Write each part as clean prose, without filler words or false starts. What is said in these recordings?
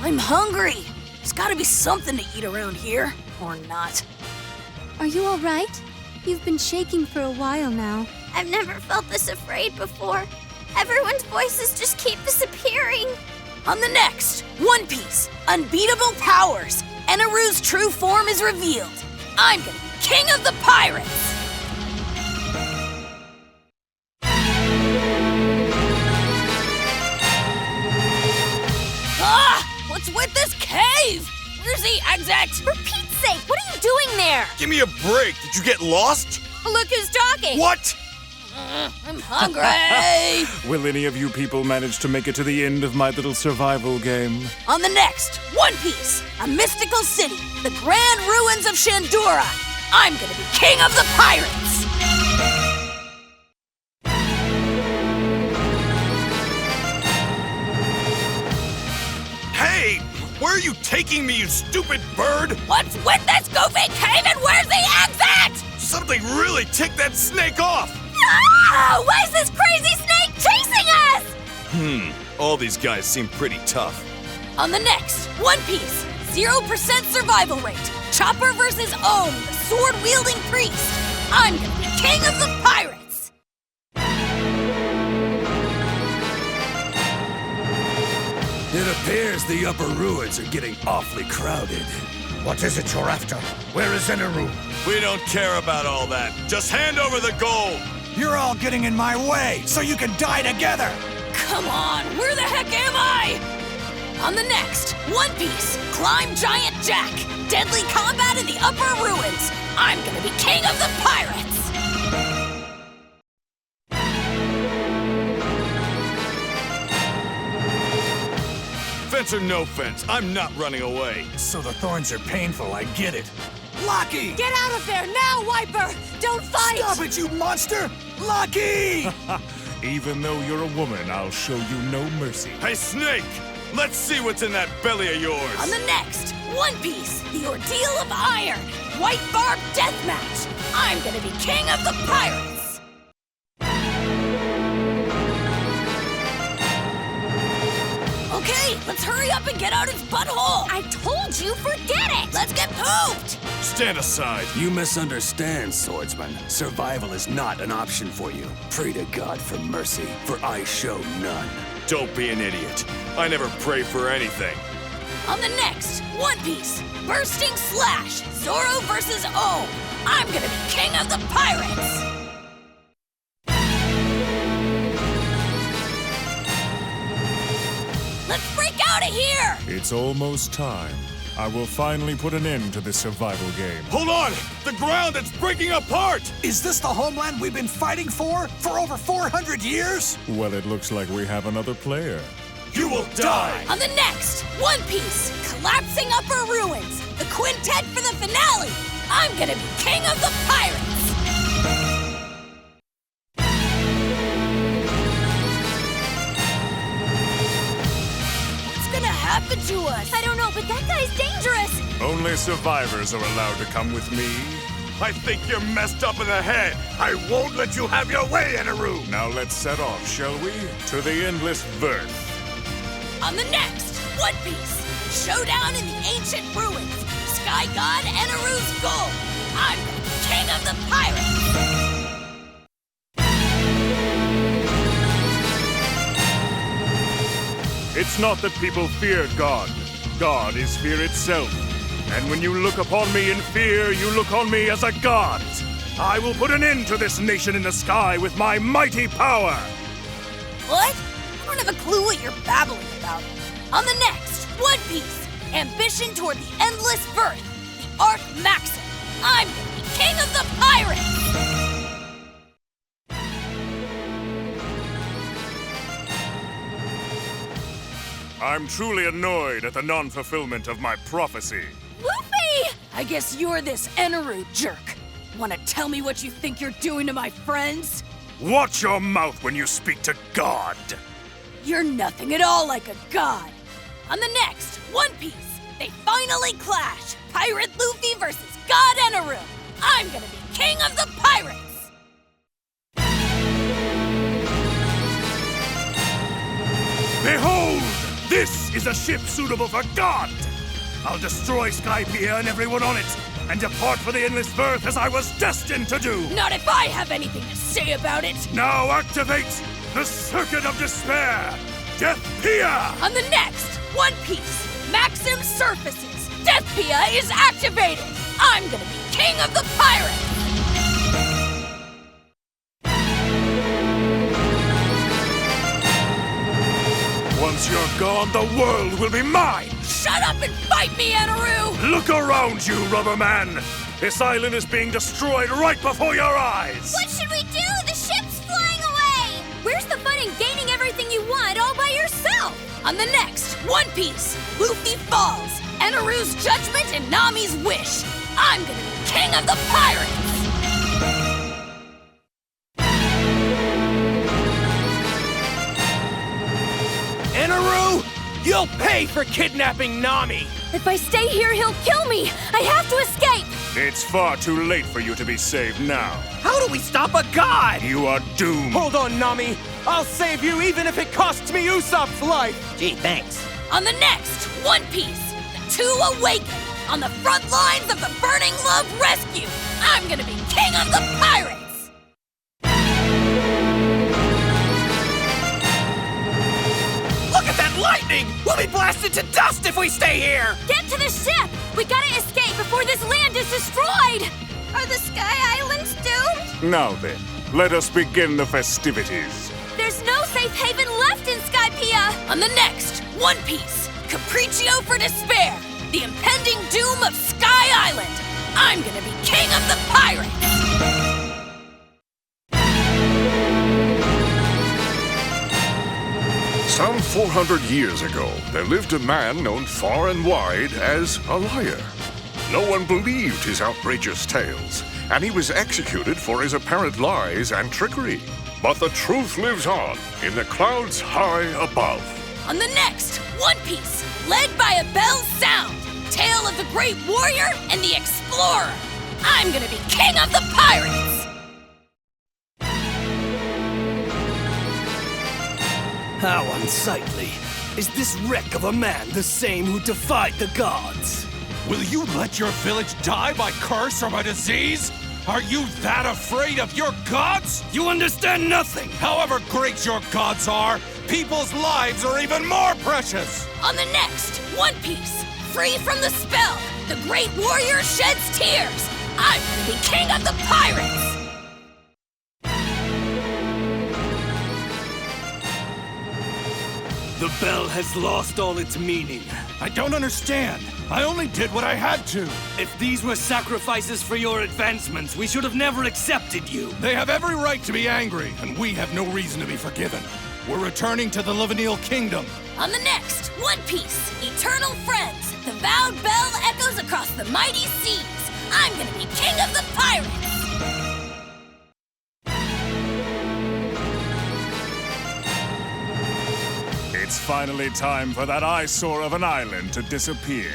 I'm hungry. There's gotta be something to eat around here. Or not. Are you all right? You've been shaking for a while now. I've never felt this afraid before. Everyone's voices just keep disappearing. On the next, One Piece, Unbeatable Powers. Eneru's true form is revealed. I'm gonna be king of the pirates! What's with this cave? Where's the exit? For Pete's sake, what are you doing there? Give me a break. Did you get lost? Look who's talking. What? I'm hungry! Will any of you people manage to make it to the end of my little survival game? On the next, One Piece, a mystical city, the grand ruins of Shandura. I'm gonna be king of the pirates! Hey! Where are you taking me, you stupid bird? What's with this goofy cave and where's the exit? Something really ticked that snake off! No! Why is this crazy snake chasing us? All these guys seem pretty tough. On the next, One Piece, 0% survival rate. Chopper versus Ohm, the sword-wielding priest. I'm gonna be king of the pirates! It appears the upper ruins are getting awfully crowded. What is it you're after? Where is Eneru? We don't care about all that. Just hand over the gold! You're all getting in my way, so you can die together! Come on, where the heck am I? On the next, One Piece, Climb Giant Jack, deadly combat in the upper ruins. I'm gonna be king of the pirates! Fence or no fence, I'm not running away. So the thorns are painful, I get it. Lucky! Get out of there now, Wiper! Don't fight! Stop it, you monster! Lucky! Even though you're a woman, I'll show you no mercy. Hey, Snake! Let's see what's in that belly of yours! On the next, One Piece, the Ordeal of Iron, White Barb Deathmatch. I'm gonna be king of the pirates! Okay, let's hurry up and get out its butthole! I told you, forget it! Let's get pooped! Stand aside. You misunderstand, swordsman. Survival is not an option for you. Pray to God for mercy, for I show none. Don't be an idiot. I never pray for anything. On the next, One Piece, Bursting Slash, Zoro versus Ohm. I'm gonna be king of the pirates! Let's break out of here! It's almost time. I will finally put an end to this survival game. Hold on! The ground, it's breaking apart! Is this the homeland we've been fighting for over 400 years? Well, it looks like we have another player. You will die! On the next, One Piece, Collapsing Upper Ruins, the quintet for the finale! I'm gonna be king of the pirates! What's gonna happen to us? I don't know, but that guy's dangerous! Only survivors are allowed to come with me. I think you're messed up in the head! I won't let you have your way, Eneru! Now let's set off, shall we? To the endless verse. On the next, One Piece, Showdown in the Ancient Ruins, Sky God Eneru's goal. I'm the king of the pirates! It's not that people fear God. God is fear itself. And when you look upon me in fear, you look on me as a god. I will put an end to this nation in the sky with my mighty power. What? I don't have a clue what you're babbling about. On the next, One Piece, Ambition toward the Endless Birth, the Arc Maxim. I'm gonna be king of the pirates! I'm truly annoyed at the non-fulfillment of my prophecy. Luffy! I guess you're this Eneru jerk. Wanna tell me what you think you're doing to my friends? Watch your mouth when you speak to God. You're nothing at all like a god. On the next, One Piece, they finally clash. Pirate Luffy versus God Eneru. I'm gonna be king of the pirates! Behold, This is a ship suitable for God! I'll destroy Skypiea and everyone on it, and depart for the endless birth as I was destined to do! Not if I have anything to say about it! Now activate the Circuit of Despair! Deathpiea! On the next One Piece, Maxim surfaces! Deathpiea is activated! I'm gonna be king of the pirates! Once you're gone, the world will be mine! Shut up and fight me, Eneru! Look around you, Rubber Man! This island is being destroyed right before your eyes! What should we do? The ship's flying away! Where's the fun in gaining everything you want all by yourself? On the next One Piece, Luffy falls, Eneru's judgment and Nami's wish. I'm gonna be king of the pirates! Eneru, you'll pay for kidnapping Nami! If I stay here, he'll kill me! I have to escape! It's far too late for you to be saved now. How do we stop a god? You are doomed. Hold on, Nami. I'll save you even if it costs me Usopp's life! Gee, thanks. On the next One Piece, the two awaken on the front lines of the Burning Love Rescue. I'm gonna be king of the pirates! Look at that lightning! We'll be blasted to dust if we stay here! Get to the ship! We gotta escape before this land is destroyed! Are the Sky Islands doomed? Now then, let us begin the festivities. There's no safe haven left in Skypiea! On the next One Piece, Capriccio for Despair, the impending doom of Sky Island! I'm gonna be king of the pirates! Some 400 years ago, there lived a man known far and wide as a liar. No one believed his outrageous tales, and he was executed for his apparent lies and trickery. But the truth lives on in the clouds high above. On the next One Piece, led by a bell sound, tale of the great warrior and the explorer. I'm gonna be king of the pirates! How unsightly. Is this wreck of a man the same who defied the gods? Will you let your village die by curse or by disease? Are you that afraid of your gods? You understand nothing! However great your gods are, people's lives are even more precious! On the next One Piece, free from the spell, the great warrior sheds tears. I'm gonna be king of the pirates! The bell has lost all its meaning. I don't understand. I only did what I had to. If these were sacrifices for your advancements, we should have never accepted you. They have every right to be angry, and we have no reason to be forgiven. We're returning to the Livinal Kingdom. On the next One Piece, Eternal Friends, the vowed bell echoes across the mighty seas. I'm gonna be king of the pirates! It's finally time for that eyesore of an island to disappear.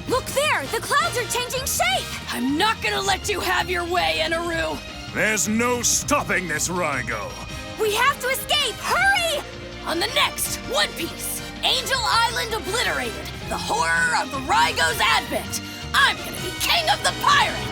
Look there! The clouds are changing shape! I'm not gonna let you have your way, Eneru! There's no stopping this Rygo. We have to escape! Hurry! On the next One Piece, Angel Island obliterated, the horror of the Rygo's advent. I'm gonna be king of the pirates!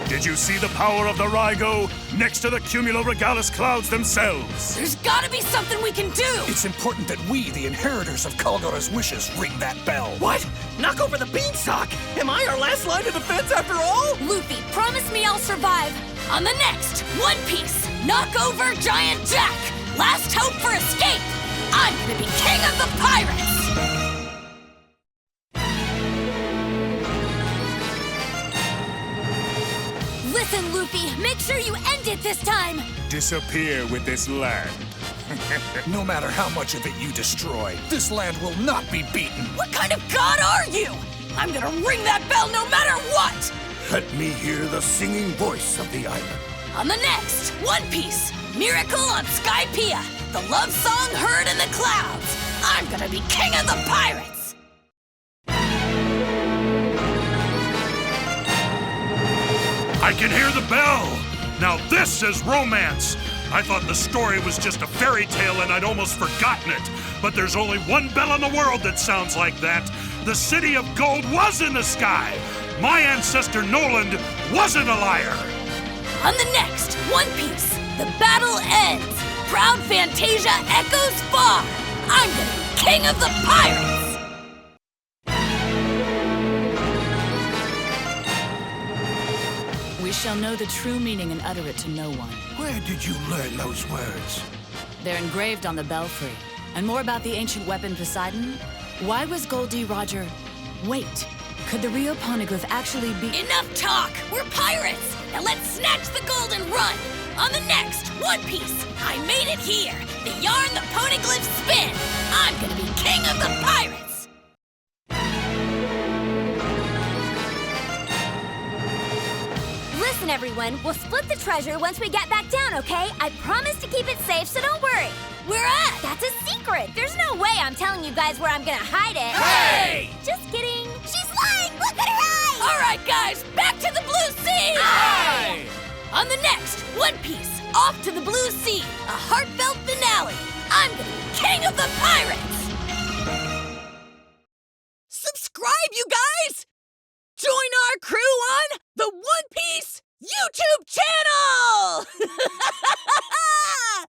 Did you see the power of the Rygo next to the cumuloregalis clouds themselves? There's gotta be something we can do! It's important that we, the inheritors of Kalgora's wishes, ring that bell. What? Knock over the beanstalk? Am I our last line of defense after all? Luffy, promise me I'll survive. On the next One Piece, knock over Giant Jack, last hope for escape. I'm gonna be king of the pirates! Listen, Luffy, make sure you end it this time! Disappear with this land. No matter how much of it you destroy, this land will not be beaten. What kind of god are you? I'm gonna ring that bell no matter what! Let me hear the singing voice of the island. On the next One Piece, Miracle on Skypiea, the love song heard in the clouds. I'm gonna be king of the pirates! I can hear the bell! Now this is romance! I thought the story was just a fairy tale and I'd almost forgotten it. But there's only one bell in the world that sounds like that. The city of gold was in the sky. My ancestor Noland wasn't a liar. On the next One Piece, the battle ends. Proud Fantasia echoes far. I'm gonna be king of the pirates! We shall know the true meaning and utter it to no one. Where did you learn those words? They're engraved on the belfry. And more about the ancient weapon Poseidon? Why was Goldie Roger... Wait, could the Rio Poneglyph actually be... Enough talk! We're pirates! Now let's snatch the gold and run! On the next One Piece, I made it here! The yarn the Poneglyph spin! I'm gonna be king of the pirates! Listen, everyone, we'll split the treasure once we get back down, okay? I promise to keep it safe, so don't worry. Where at? That's a secret. There's no way I'm telling you guys where I'm gonna hide it. Hey! Just kidding. She's lying. Look at her eyes. All right, guys, back to the Blue Sea! Aye! On the next One Piece, off to the Blue Sea, a heartfelt finale. I'm gonna be king of the pirates! Subscribe, you guys! Join our crew on the One Piece YouTube channel!